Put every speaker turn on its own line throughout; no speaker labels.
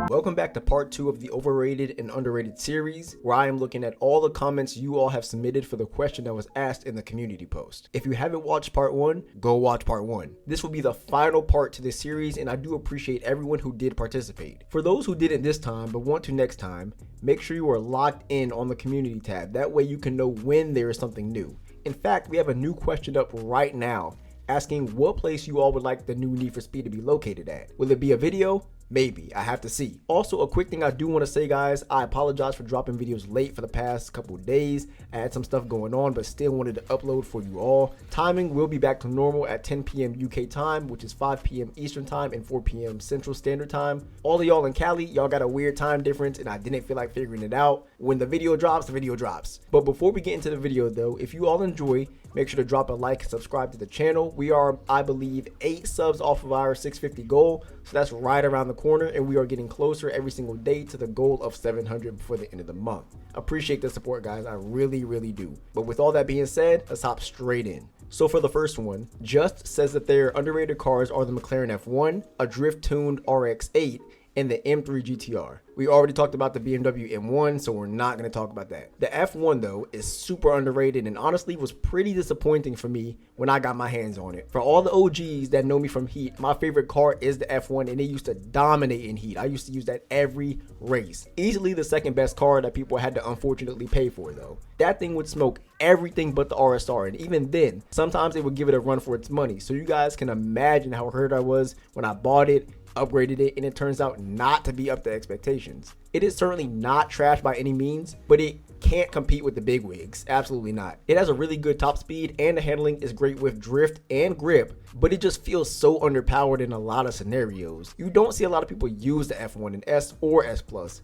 Welcome back to part 2 of the overrated and underrated series, where I am looking at all the comments you all have submitted for the question that was asked in the community post. If you haven't watched part 1, go watch part 1. This will be the final part to this series, and I do appreciate everyone who did participate. For those who didn't this time but want to next time, make sure you are locked in on the community tab. That way you can know when there is something new. In fact, we have a new question up right now, asking what place you all would like the new Need for Speed to be located at. Will it be a video? Maybe. I have to see. Also, a quick thing I do want to say, guys, I apologize for dropping videos late for the past couple of days. I had some stuff going on, but still wanted to upload for you all. Timing will be back to normal at 10 p.m. UK time, which is 5 p.m. Eastern time and 4 p.m. Central Standard Time. All of y'all in Cali, y'all got a weird time difference, and I didn't feel like figuring it out. When the video drops, the video drops. But before we get into the video, though, if you all enjoy, make sure to drop a like and subscribe to the channel. We are, I believe, 8 subs off of our 650 goal, so that's right around the corner, and we are getting closer every single day to the goal of 700 before the end of the month. Appreciate the support, guys. I really do. But with all that being said, let's hop straight in. So for the first one, Just says that their underrated cars are the McLaren F1, a drift-tuned RX-8, and the M3 GTR. We already talked about the BMW M1, so we're not going to talk about that. The F1, though, is super underrated and honestly was pretty disappointing for me when I got my hands on it. For all the OGs that know me from Heat, my favorite car is the F1, and it used to dominate in Heat. I used to use that every race. Easily the second best car that people had to unfortunately pay for, though. That thing would smoke everything but the RSR, and even then, sometimes it would give it a run for its money. So you guys can imagine how hurt I was when I bought it, upgraded it, and it turns out not to be up to expectations. It is certainly not trash by any means, but it can't compete with the big wigs. Absolutely not. It has a really good top speed, and the handling is great with drift and grip, but it just feels so underpowered in a lot of scenarios. You don't see a lot of people use the F1 in S or S+,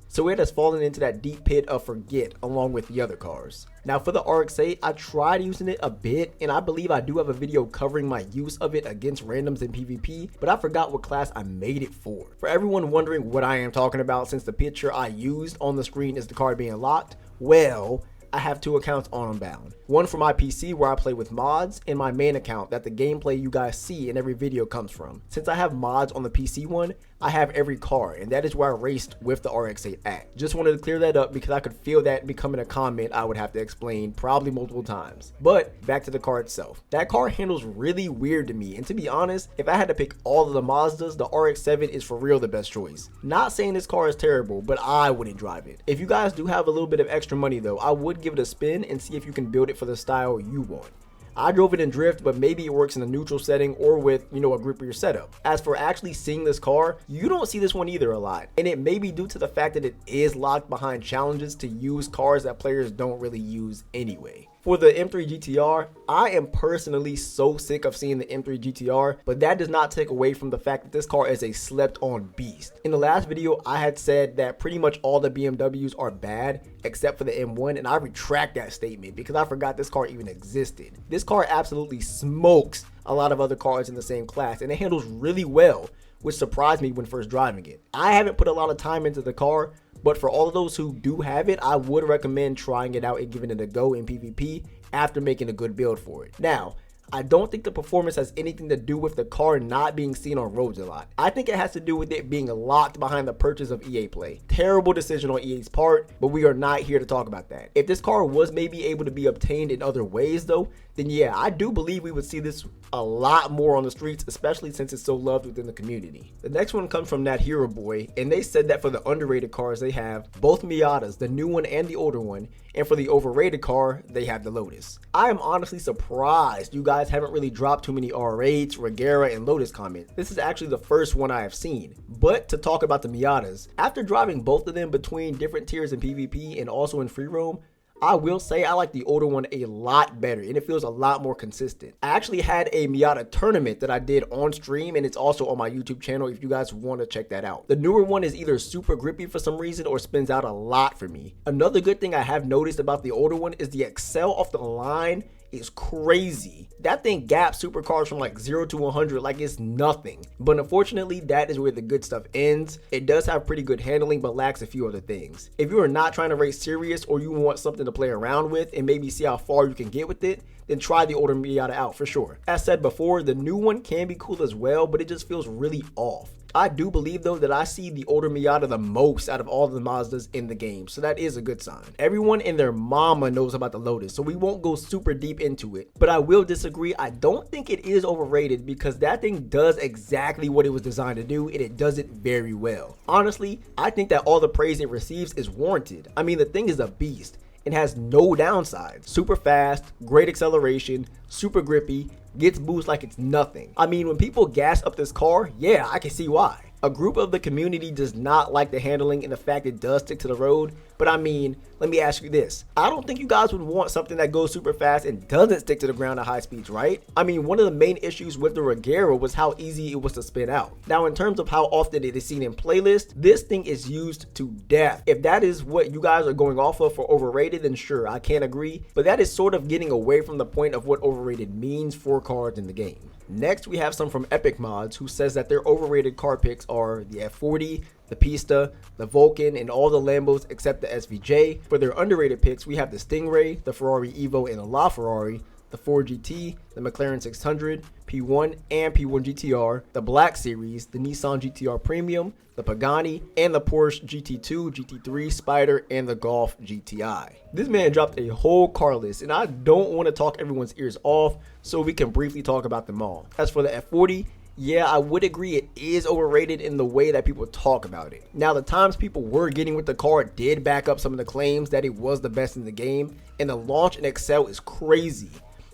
so it has fallen into that deep pit of forget along with the other cars. Now for the RX-8, I tried using it a bit, and I believe I do have a video covering my use of it against randoms in PvP, but I forgot what class I made it for. For everyone wondering what I am talking about, since the picture I used on the screen is the card being locked, well, I have 2 accounts on Unbound. One for my PC where I play with mods, and my main account that the gameplay you guys see in every video comes from. Since I have mods on the PC one, I have every car, and that is where I raced with the RX-8 at. Just wanted to clear that up because I could feel that becoming a comment I would have to explain probably multiple times. But back to the car itself. That car handles really weird to me, and to be honest, if I had to pick all of the Mazdas, the RX-7 is for real the best choice. Not saying this car is terrible, but I wouldn't drive it. If you guys do have a little bit of extra money though, I would give it a spin and see if you can build it for the style you want. I drove it in drift, but maybe it works in a neutral setting or with, a grippier setup. As for actually seeing this car, you don't see this one either a lot. And it may be due to the fact that it is locked behind challenges to use cars that players don't really use anyway. For the M3 GTR, I am personally so sick of seeing the M3 GTR, but that does not take away from the fact that this car is a slept-on beast. In the last video, I had said that pretty much all the BMWs are bad, except for the M1, and I retract that statement because I forgot this car even existed. This car absolutely smokes a lot of other cars in the same class, and it handles really well, which surprised me when first driving it. I haven't put a lot of time into the car, but for all of those who do have it, I would recommend trying it out and giving it a go in PvP after making a good build for it. Now, I don't think the performance has anything to do with the car not being seen on roads a lot. I think it has to do with it being locked behind the purchase of EA Play. Terrible decision on EA's part, but we are not here to talk about that. If this car was maybe able to be obtained in other ways though, then yeah, I do believe we would see this a lot more on the streets, especially since it's so loved within the community. The next one comes from That Hero Boy, and they said that for the underrated cars they have both Miatas, the new one and the older one, and for the overrated car, they have the Lotus. I am honestly surprised you guys haven't really dropped too many R8s, Regera, and Lotus comments. This is actually the first one I have seen. But to talk about the Miatas, after driving both of them between different tiers in PvP and also in free roam, I will say I like the older one a lot better, and it feels a lot more consistent. I actually had a Miata tournament that I did on stream, and it's also on my YouTube channel if you guys want to check that out. The newer one is either super grippy for some reason or spins out a lot for me. Another good thing I have noticed about the older one is the excel off the line is crazy. That thing gaps supercars from like 0 to 100 like it's nothing. But unfortunately, that is where the good stuff ends. It does have pretty good handling, but lacks a few other things. If you are not trying to race serious or you want something to play around with and maybe see how far you can get with it, then try the older Miata out for sure. As said before, the new one can be cool as well, but it just feels really off. I do believe though that I see the older Miata the most out of all the Mazdas in the game, so that is a good sign. Everyone and their mama knows about the Lotus, so we won't go super deep into it, but I will disagree. I don't think it is overrated because that thing does exactly what it was designed to do, and it does it very well. Honestly, I think that all the praise it receives is warranted. I mean, the thing is a beast. It has no downsides. Super fast, great acceleration, super grippy, gets boost like it's nothing. I mean, when people gas up this car, yeah, I can see why. A group of the community does not like the handling and the fact it does stick to the road, but I mean, let me ask you this. I don't think you guys would want something that goes super fast and doesn't stick to the ground at high speeds, right? I mean, one of the main issues with the Regera was how easy it was to spin out. Now, in terms of how often it is seen in playlists, this thing is used to death. If that is what you guys are going off of for overrated, then sure, I can't agree, but that is sort of getting away from the point of what overrated means for cars in the game. Next, we have some from Epic Mods who says that their overrated car picks are the F40, the Pista, the Vulcan, and all the Lambos except the SVJ. For their underrated picks, we have the Stingray, the Ferrari Evo, and the LaFerrari, the Ford GT, the McLaren 600, P1 and P1 GTR, the Black Series, the Nissan GTR Premium, the Pagani, and the Porsche GT2, GT3, Spider, and the Golf GTI. This man dropped a whole car list, and I don't want to talk everyone's ears off, so we can briefly talk about them all. As for the F40, yeah, I would agree it is overrated in the way that people talk about it. Now, the times people were getting with the car did back up some of the claims that it was the best in the game, and the launch and excel is crazy.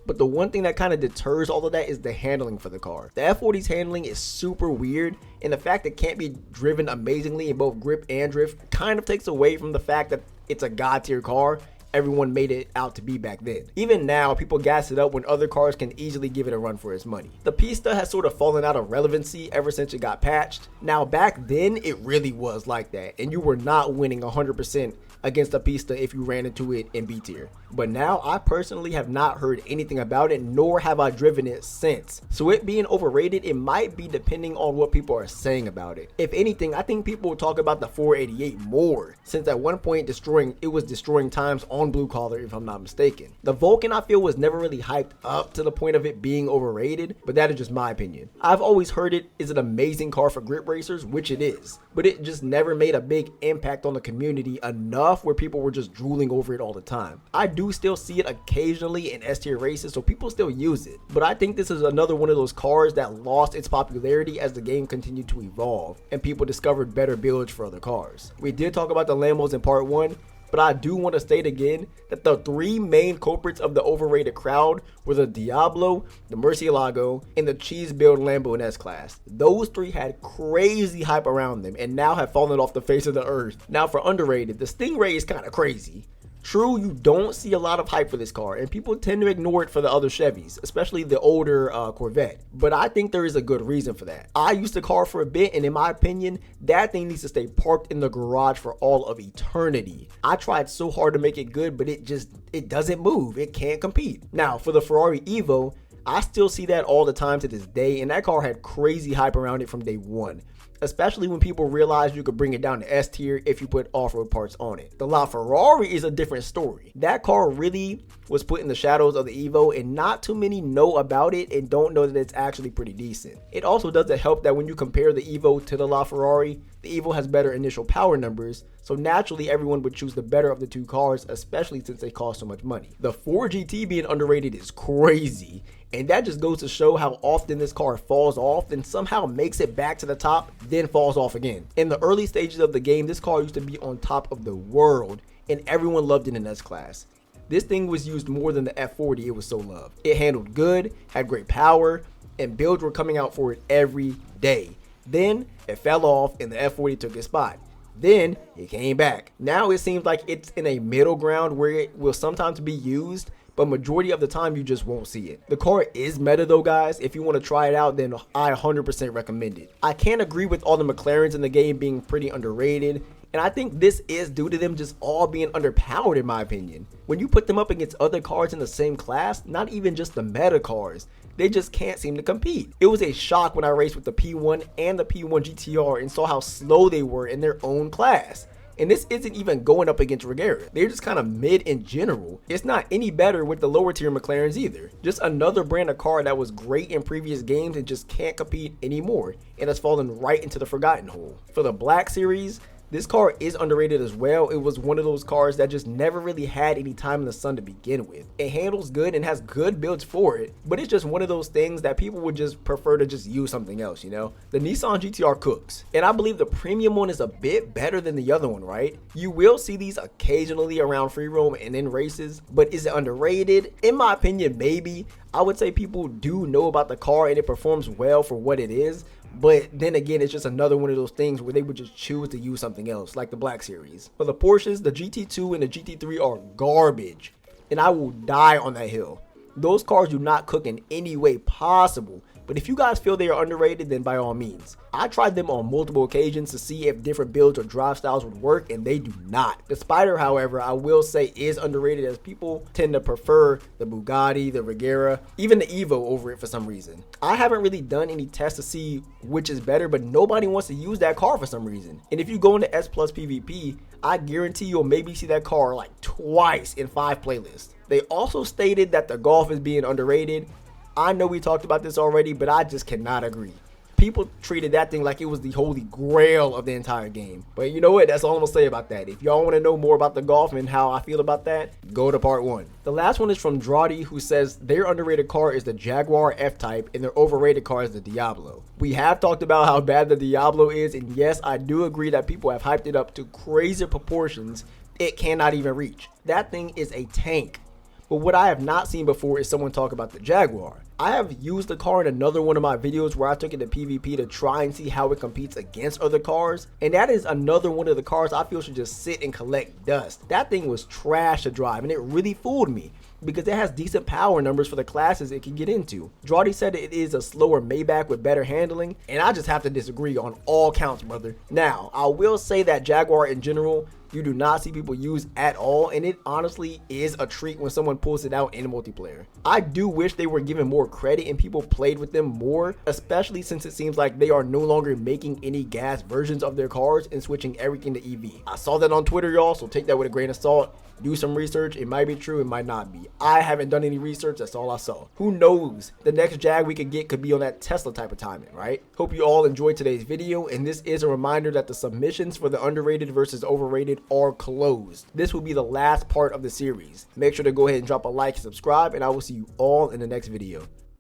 But the one thing that kind of deters all of that is the handling for the car. The F40's handling is super weird, and the fact it can't be driven amazingly in both grip and drift kind of takes away from the fact that it's a god tier car everyone made it out to be back then. Even now, people gas it up when other cars can easily give it a run for its money. The Pista has sort of fallen out of relevancy ever since it got patched. Now, back then, it really was like that, and you were not winning 100% against a Pista if you ran into it in B tier. But now, I personally have not heard anything about it, nor have I driven it since. So it being overrated, it might be depending on what people are saying about it. If anything, I think people will talk about the 488 more, since at one point it was destroying times on Blue Collar, if I'm not mistaken. The Vulcan, I feel, was never really hyped up to the point of it being overrated, but that is just my opinion. I've always heard it is an amazing car for grip racers, which it is, but it just never made a big impact on the community enough where people were just drooling over it all the time. I do still see it occasionally in S tier races, so people still use it, but I think this is another one of those cars that lost its popularity as the game continued to evolve and people discovered better builds for other cars. We did talk about the Lambos in part 1, but I do want to state again that the three main culprits of the overrated crowd were the Diablo, the Murcielago, and the cheese build Lambo in S-Class. Those three had crazy hype around them and now have fallen off the face of the earth. Now for underrated, the Stingray is kind of crazy. True, you don't see a lot of hype for this car, and people tend to ignore it for the other Chevys, especially the older Corvette. But I think there is a good reason for that. I used the car for a bit, and in my opinion, that thing needs to stay parked in the garage for all of eternity. I tried so hard to make it good, but it doesn't move. It can't compete. Now, for the Ferrari Evo, I still see that all the time to this day, and that car had crazy hype around it from day one, especially when people realized you could bring it down to S tier if you put off-road parts on it. The LaFerrari is a different story. That car really was put in the shadows of the Evo, and not too many know about it and don't know that it's actually pretty decent. It also doesn't help that when you compare the Evo to the LaFerrari, the Evo has better initial power numbers, so naturally everyone would choose the better of the two cars, especially since they cost so much money. The Ford GT being underrated is crazy, and that just goes to show how often this car falls off and somehow makes it back to the top, then falls off again. In the early stages of the game, this car used to be on top of the world, and everyone loved it in S-Class. This thing was used more than the F40, it was so loved. It handled good, had great power, and builds were coming out for it every day. Then it fell off and the F40 took its spot. Then it came back. Now it seems like it's in a middle ground where it will sometimes be used, but majority of the time you just won't see it. The car is meta though, guys. If you want to try it out, then I 100% recommend it. I can't agree with all the McLarens in the game being pretty underrated, and I think this is due to them just all being underpowered in my opinion. When you put them up against other cars in the same class, not even just the meta cars, they just can't seem to compete. It was a shock when I raced with the P1 and the P1 GTR and saw how slow they were in their own class. And this isn't even going up against Regera. They're just kind of mid in general. It's not any better with the lower tier McLarens either. Just another brand of car that was great in previous games and just can't compete anymore, and has fallen right into the forgotten hole. For the Black Series, this car is underrated as well. It was one of those cars that just never really had any time in the sun to begin with. It handles good and has good builds for it, but it's just one of those things that people would just prefer to just use something else, you know? The Nissan GTR cooks, and I believe the premium one is a bit better than the other one, right? You will see these occasionally around free roam and in races, but is it underrated? In my opinion, maybe. I would say people do know about the car and it performs well for what it is, but then again, it's just another one of those things where they would just choose to use something else, like the Black Series. For the Porsches, the GT2 and the GT3 are garbage, and I will die on that hill. Those cars do not cook in any way possible, but if you guys feel they are underrated, then by all means. I tried them on multiple occasions to see if different builds or drive styles would work, and they do not. The Spider, however, I will say is underrated, as people tend to prefer the Bugatti, the Regera, even the Evo over it for some reason. I haven't really done any tests to see which is better, but nobody wants to use that car for some reason. And if you go into S Plus PvP, I guarantee you'll maybe see that car like twice in 5 playlists. They also stated that the Golf is being underrated. I know we talked about this already, but I just cannot agree. People treated that thing like it was the holy grail of the entire game. But you know what? That's all I'm going to say about that. If y'all want to know more about the Golf and how I feel about that, go to part 1. The last one is from Draughty, who says their underrated car is the Jaguar F-Type and their overrated car is the Diablo. We have talked about how bad the Diablo is, and yes, I do agree that people have hyped it up to crazy proportions it cannot even reach. That thing is a tank. But what I have not seen before is someone talk about the Jaguar. I have used the car in another one of my videos where I took it to PvP to try and see how it competes against other cars. And that is another one of the cars I feel should just sit and collect dust. That thing was trash to drive, and it really fooled me, because it has decent power numbers for the classes it can get into. Draughty said it is a slower Maybach with better handling, and I just have to disagree on all counts, brother. Now, I will say that Jaguar in general, you do not see people use at all, and it honestly is a treat when someone pulls it out in multiplayer. I do wish they were given more credit and people played with them more, especially since it seems like they are no longer making any gas versions of their cars and switching everything to EV. I saw that on Twitter, y'all, so take that with a grain of salt. Do some research. It might be true, it might not be. I haven't done any research, that's all I saw. Who knows? The next Jag we could get could be on that Tesla type of timing, right? Hope you all enjoyed today's video, and this is a reminder that the submissions for the underrated versus overrated are closed. This will be the last part of the series. Make sure to go ahead and drop a like and subscribe, and I will see you all in the next video.